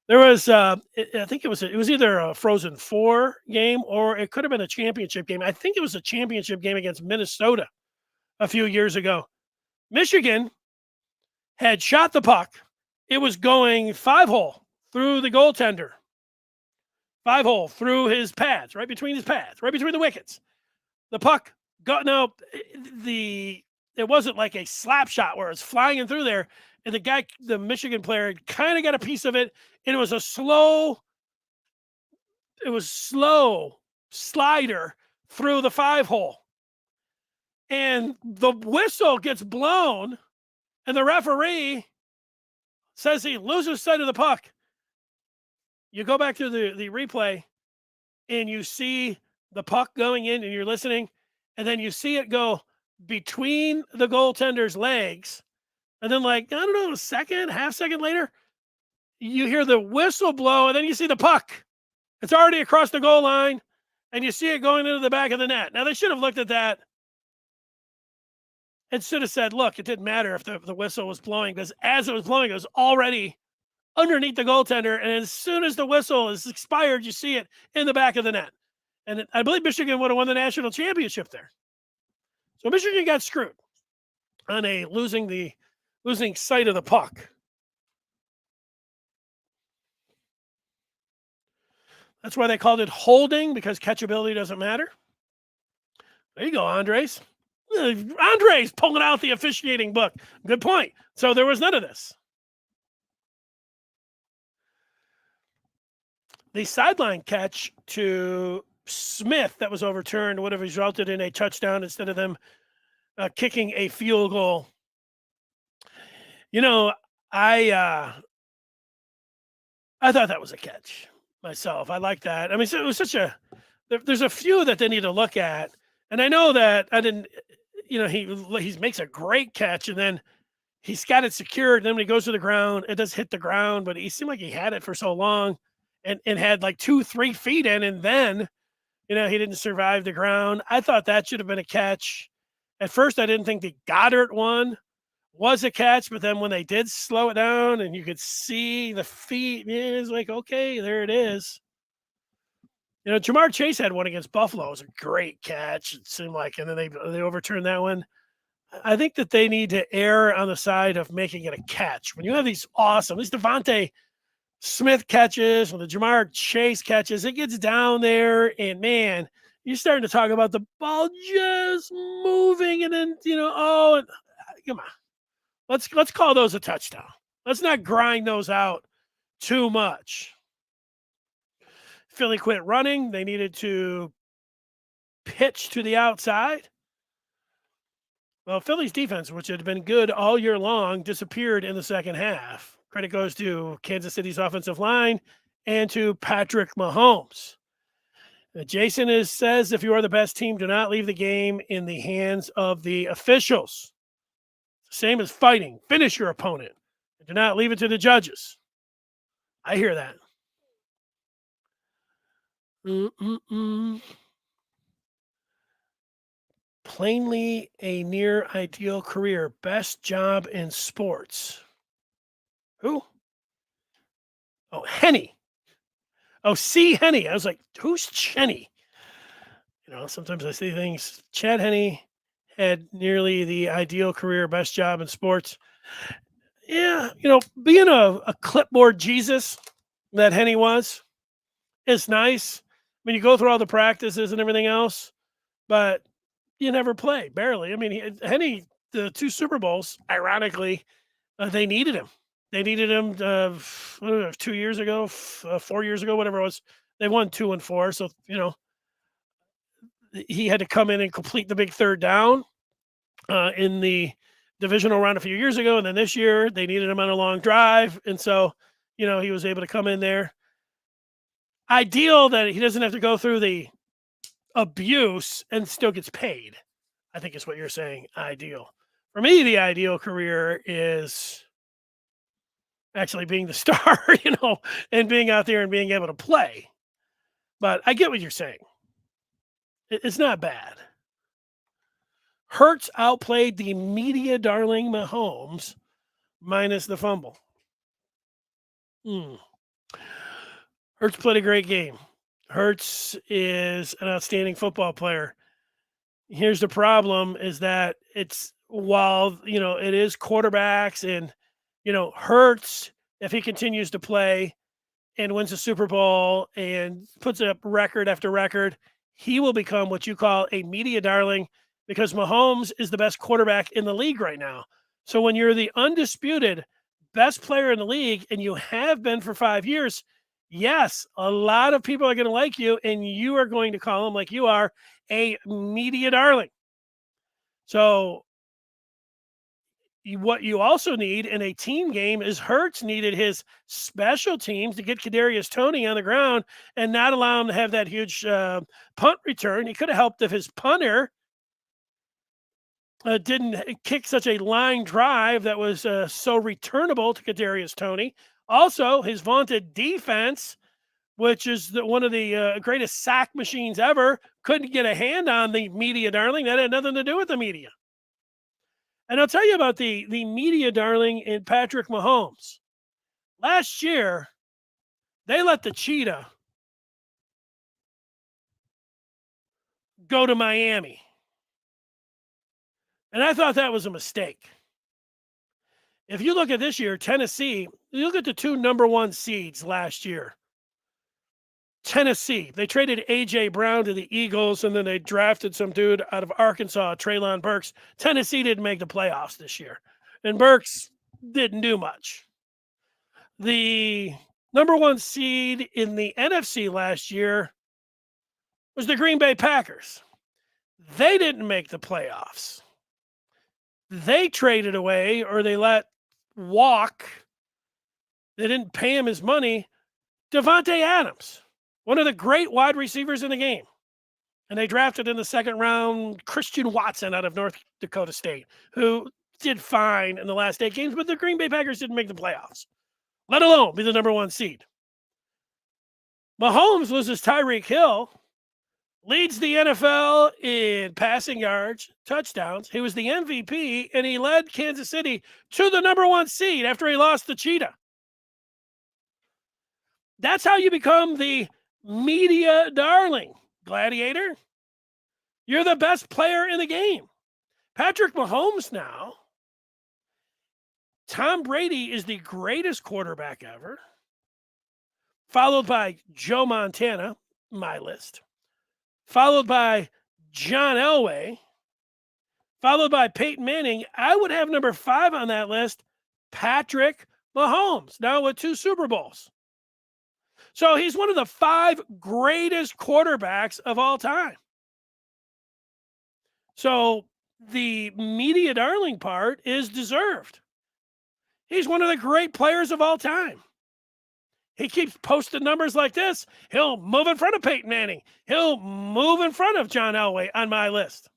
There was, I think it was either a Frozen 4 game or it could have been a championship game. I think it was a championship game against Minnesota a few years ago. Michigan had shot the puck. It was going 5-hole through the goaltender. 5-hole through his pads, right between his pads, right between the wickets. The puck got it wasn't like a slap shot where it's flying in through there. And the Michigan player kind of got a piece of it. And it was slow slider through the 5-hole. And the whistle gets blown and the referee says he loses sight of the puck. You go back to the replay and you see the puck going in and you're listening, and then you see it go between the goaltender's legs. And then half second later, you hear the whistle blow, and then you see the puck. It's already across the goal line, and you see it going into the back of the net. Now, they should have looked at that and should have said, look, it didn't matter if the whistle was blowing, because as it was blowing, it was already underneath the goaltender, and as soon as the whistle is expired, you see it in the back of the net. And I believe Michigan would have won the national championship there. So Michigan got screwed on losing sight of the puck. That's why they called it holding, because catchability doesn't matter. There you go, Andres. Andres pulling out the officiating book. Good point. So there was none of this. The sideline catch to Smith that was overturned would have resulted in a touchdown instead of them kicking a field goal. You know, I thought that was a catch myself. I like that. I mean, so it was such a. There's a few that they need to look at, and I know that I didn't. He makes a great catch, and then he's got it secured. And then when he goes to the ground, it does hit the ground, but he seemed like he had it for so long, and had like 2-3 feet in, and then he didn't survive the ground. I thought that should have been a catch. At first, I didn't think the Goddard one was a catch, but then when they did slow it down and you could see the feet, it was like, okay, there it is. Jamar Chase had one against Buffalo. It was a great catch, it seemed like, and then they overturned that one. I think that they need to err on the side of making it a catch. When you have these Devontae Smith catches, when the Jamar Chase catches, it gets down there, and man, you're starting to talk about the ball just moving, and then come on, let's call those a touchdown. Let's not grind those out too much. Philly quit running. They needed to pitch to the outside. Well, Philly's defense, which had been good all year long, disappeared in the second half. Credit goes to Kansas City's offensive line and to Patrick Mahomes. Jason says, if you are the best team, do not leave the game in the hands of the officials. Same as fighting. Finish your opponent. Do not leave it to the judges. I hear that. Plainly a near ideal career. Best job in sports. Who? Oh, Henny. Oh, C. Henny. I was like, who's Chenny? Sometimes I see things. Chad Henne had nearly the ideal career, best job in sports. Yeah, being a clipboard Jesus that Henne was is nice. I mean, you go through all the practices and everything else, but you never play, barely. I mean, Henne, the 2 Super Bowls, ironically, they needed him. They needed him 2 years ago, 4 years ago, whatever it was. They won 2 and 4, so he had to come in and complete the big third down in the divisional round a few years ago, and then this year they needed him on a long drive, and so he was able to come in there. Ideal that he doesn't have to go through the abuse and still gets paid, I think is what you're saying. Ideal. For me, the ideal career is actually being the star, and being out there and being able to play. But I get what you're saying. It's not bad. Hurts outplayed the media darling Mahomes minus the fumble. Hurts played a great game. Hurts is an outstanding football player. Here's the problem is that while it is quarterbacks and, Hurts, if he continues to play and wins the Super Bowl and puts up record after record, he will become what you call a media darling because Mahomes is the best quarterback in the league right now. So when you're the undisputed best player in the league and you have been for 5 years, yes, a lot of people are going to like you and you are going to call him, like you are, a media darling. So what you also need in a team game is Hurts needed his special teams to get Kadarius Toney on the ground and not allow him to have that huge punt return. He could have helped if his punter didn't kick such a line drive that was so returnable to Kadarius Toney. Also, his vaunted defense, which is one of the greatest sack machines ever, couldn't get a hand on the media darling. That had nothing to do with the media. And I'll tell you about the media darling in Patrick Mahomes. Last year, they let the cheetah go to Miami. And I thought that was a mistake. If you look at this year, Tennessee, you look at the 2 number 1 seeds last year. Tennessee. They traded A.J. Brown to the Eagles, and then they drafted some dude out of Arkansas, Treylon Burks. Tennessee didn't make the playoffs this year, and Burks didn't do much. The number one seed in the NFC last year was the Green Bay Packers. They didn't make the playoffs. They traded away, or they let walk. They didn't pay him his money. Devontae Adams, one of the great wide receivers in the game. And they drafted in the second round Christian Watson out of North Dakota State, who did fine in the last 8 games, but the Green Bay Packers didn't make the playoffs, let alone be the number one seed. Mahomes loses Tyreek Hill, leads the NFL in passing yards, touchdowns. He was the MVP, and he led Kansas City to the number one seed after he lost to Cheetah. That's how you become the media darling, Gladiator. You're the best player in the game. Patrick Mahomes now. Tom Brady is the greatest quarterback ever, followed by Joe Montana, my list, followed by John Elway, followed by Peyton Manning. I would have number 5 on that list, Patrick Mahomes, now with 2 Super Bowls. So he's one of the 5 greatest quarterbacks of all time. So the media darling part is deserved. He's one of the great players of all time. He keeps posting numbers like this. He'll move in front of Peyton Manning. He'll move in front of John Elway on my list.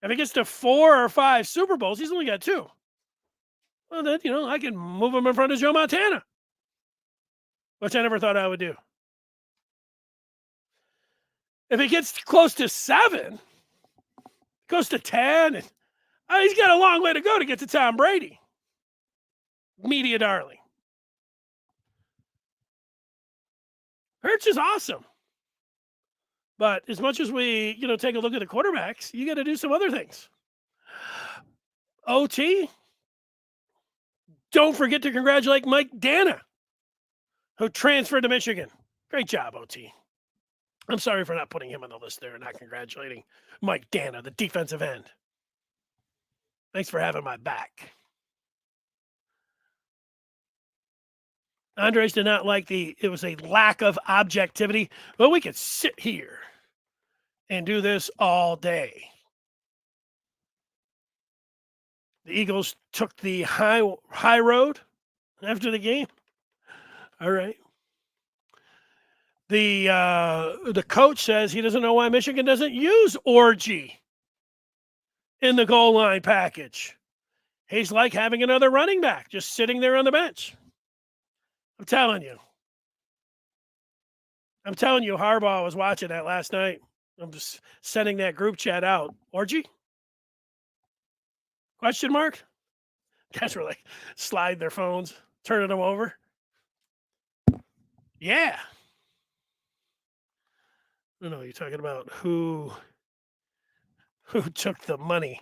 If he gets to 4 or 5 Super Bowls, he's only got 2. Well, then, I can move him in front of Joe Montana, which I never thought I would do. If he gets close to 7, goes to 10, and he's got a long way to go to get to Tom Brady. Media darling. Hurts is awesome. But as much as we, take a look at the quarterbacks, you got to do some other things. OT, don't forget to congratulate Mike Dana, who transferred to Michigan. Great job, OT. I'm sorry for not putting him on the list there and not congratulating Mike Dana, the defensive end. Thanks for having my back. Andres did not like it was a lack of objectivity. Well, we could sit here and do this all day. The Eagles took the high road after the game. All right. The coach says he doesn't know why Michigan doesn't use Orji in the goal line package. He's like having another running back just sitting there on the bench. I'm telling you, Harbaugh was watching that last night. I'm just sending that group chat out. Orji? Question mark? Guys were like sliding their phones, turning them over. Yeah. I don't know. You're talking about who took the money.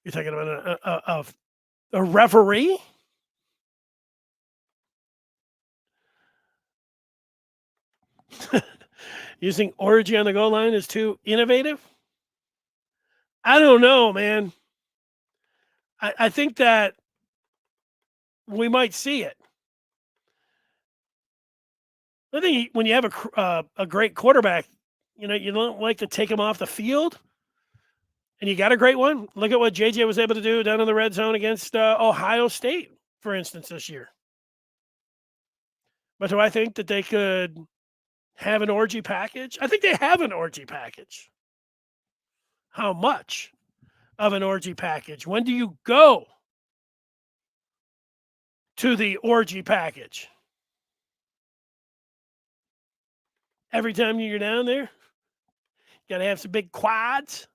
You're talking about a referee? Using Orji on the goal line is too innovative? I don't know, man. I think that we might see it. I think when you have a great quarterback, you don't like to take him off the field, and you got a great one. Look at what JJ was able to do down in the red zone against Ohio State, for instance, this year. But do I think that they could have an Orji package? I think they have an Orji package. How much of an Orji package? When do you go to the Orji package? Every time you're down there, you got to have some big quads.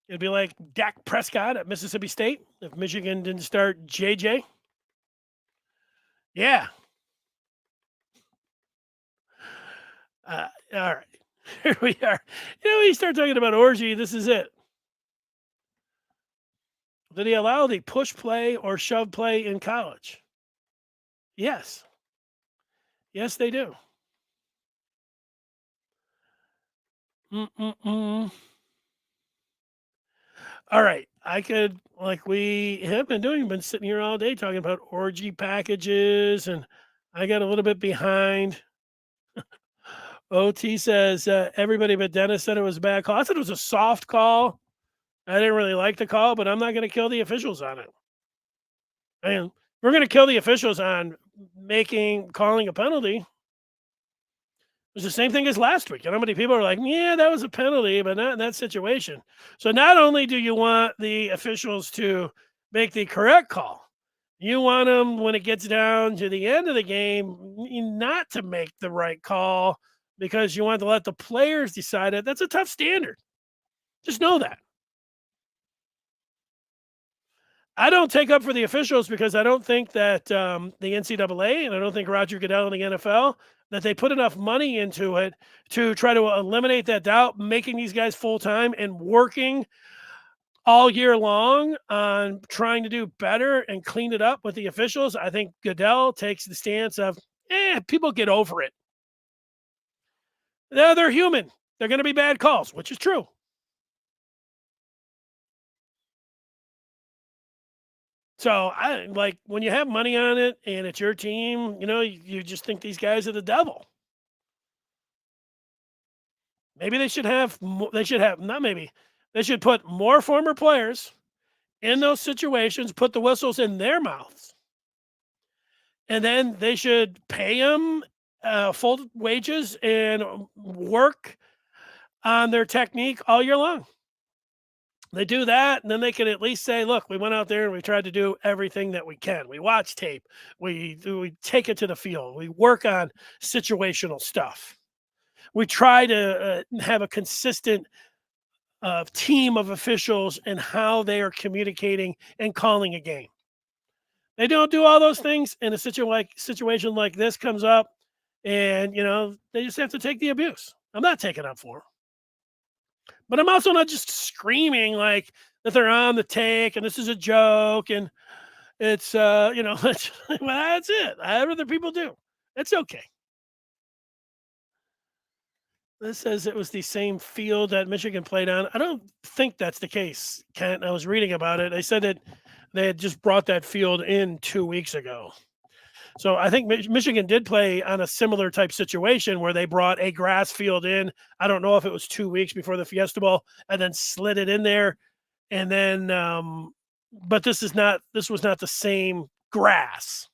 It'd be like Dak Prescott at Mississippi State if Michigan didn't start JJ. Yeah. All right. Here we are. When you start talking about Orji, this is it. Did he allow the push play or shove play in college? Yes. Yes, they do. Mm-mm-mm. All right. I could, like we have been doing, been sitting here all day talking about orgy packages, and I got a little bit behind. OT says everybody but Dennis said it was a bad call. I said it was a soft call. I didn't really like the call, but I'm not going to kill the officials on it. And we're going to kill the officials on calling a penalty. It's the same thing as last week. You know how many people are like, yeah, that was a penalty, but not in that situation. So not only do you want the officials to make the correct call, you want them when it gets down to the end of the game not to make the right call because you want to let the players decide it. That's a tough standard. Just know that. I don't take up for the officials because I don't think that the NCAA and I don't think Roger Goodell and the NFL that they put enough money into it to try to eliminate that doubt, making these guys full time and working all year long on trying to do better and clean it up with the officials. I think Goodell takes the stance of, people get over it. They're human. They're going to be bad calls, which is true. So I like when you have money on it and it's your team, you just think these guys are the devil. Maybe they should have not maybe they should put more former players in those situations, put the whistles in their mouths, and then they should pay them full wages and work on their technique all year long. They do that, and then they can at least say, "Look, we went out there and we tried to do everything that we can. We watch tape, we take it to the field, we work on situational stuff. We try to have a consistent team of officials and how they are communicating and calling a game. They don't do all those things, and a situation like this comes up, and they just have to take the abuse. I'm not taking up for them, but I'm also not just screaming like that they're on the take and this is a joke and it's well, that's it. Other people do. It's okay. This says it was the same field that Michigan played on. I don't think that's the case, Kent. I was reading about it. They said that they had just brought that field in 2 weeks ago. So I think Michigan did play on a similar type situation where they brought a grass field in. I don't know if it was 2 weeks before the Fiesta Bowl and then slid it in there. And then, but this was not the same grass.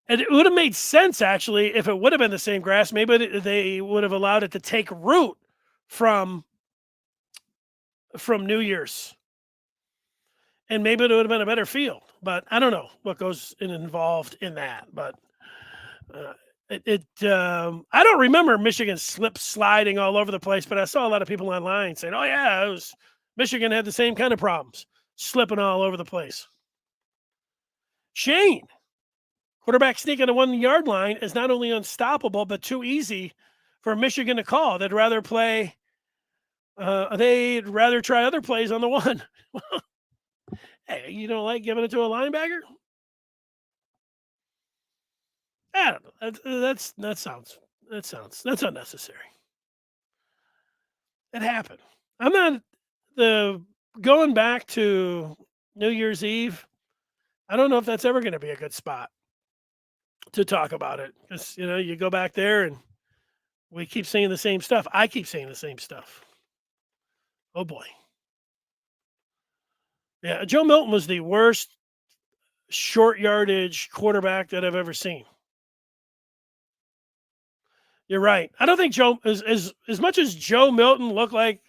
And it would have made sense actually if it would have been the same grass. Maybe they would have allowed it to take root from New Year's, and maybe it would have been a better field. But I don't know what goes involved in that. But I don't remember Michigan sliding all over the place. But I saw a lot of people online saying, "Oh yeah, it was Michigan had the same kind of problems, slipping all over the place." Shane. Quarterback sneak on the 1 yard line is not only unstoppable, but too easy for Michigan to call. They'd rather play. They'd rather try other plays on the 1. Hey, you don't like giving it to a linebacker? I don't know. That's unnecessary. It happened. I'm not going back to New Year's Eve. I don't know if that's ever going to be a good spot to talk about it because you go back there and we keep saying the same stuff. I keep saying the same stuff. Oh boy. Yeah, Joe Milton was the worst short yardage quarterback that I've ever seen. You're right. I don't think Joe as much as Joe Milton looked like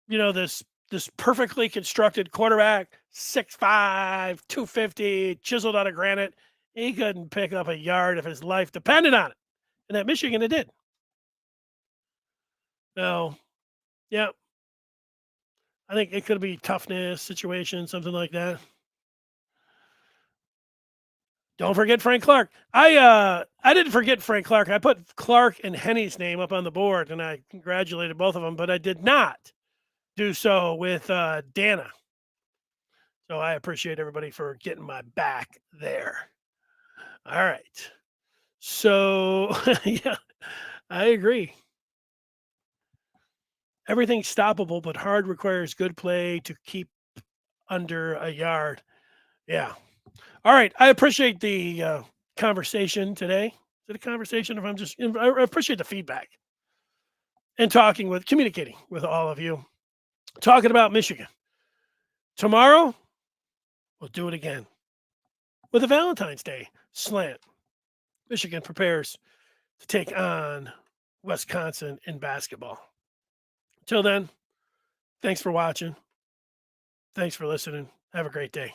this perfectly constructed quarterback, 6'5", 250, chiseled out of granite. He couldn't pick up a yard if his life depended on it. And at Michigan, it did. No, yeah, I think it could be toughness, situation, something like that. Don't forget Frank Clark. I didn't forget Frank Clark. I put Clark and Henny's name up on the board, and I congratulated both of them, but I did not do so with Dana. So I appreciate everybody for getting my back there. All right. So, yeah, I agree. Everything's stoppable, but hard requires good play to keep under a yard. Yeah. All right. I appreciate the conversation today. Is it a conversation? If I'm just, I appreciate the feedback and communicating with all of you, talking about Michigan. Tomorrow, we'll do it again with a Valentine's Day slant. Michigan prepares to take on Wisconsin in basketball. Till then, thanks for watching. Thanks for listening. Have a great day.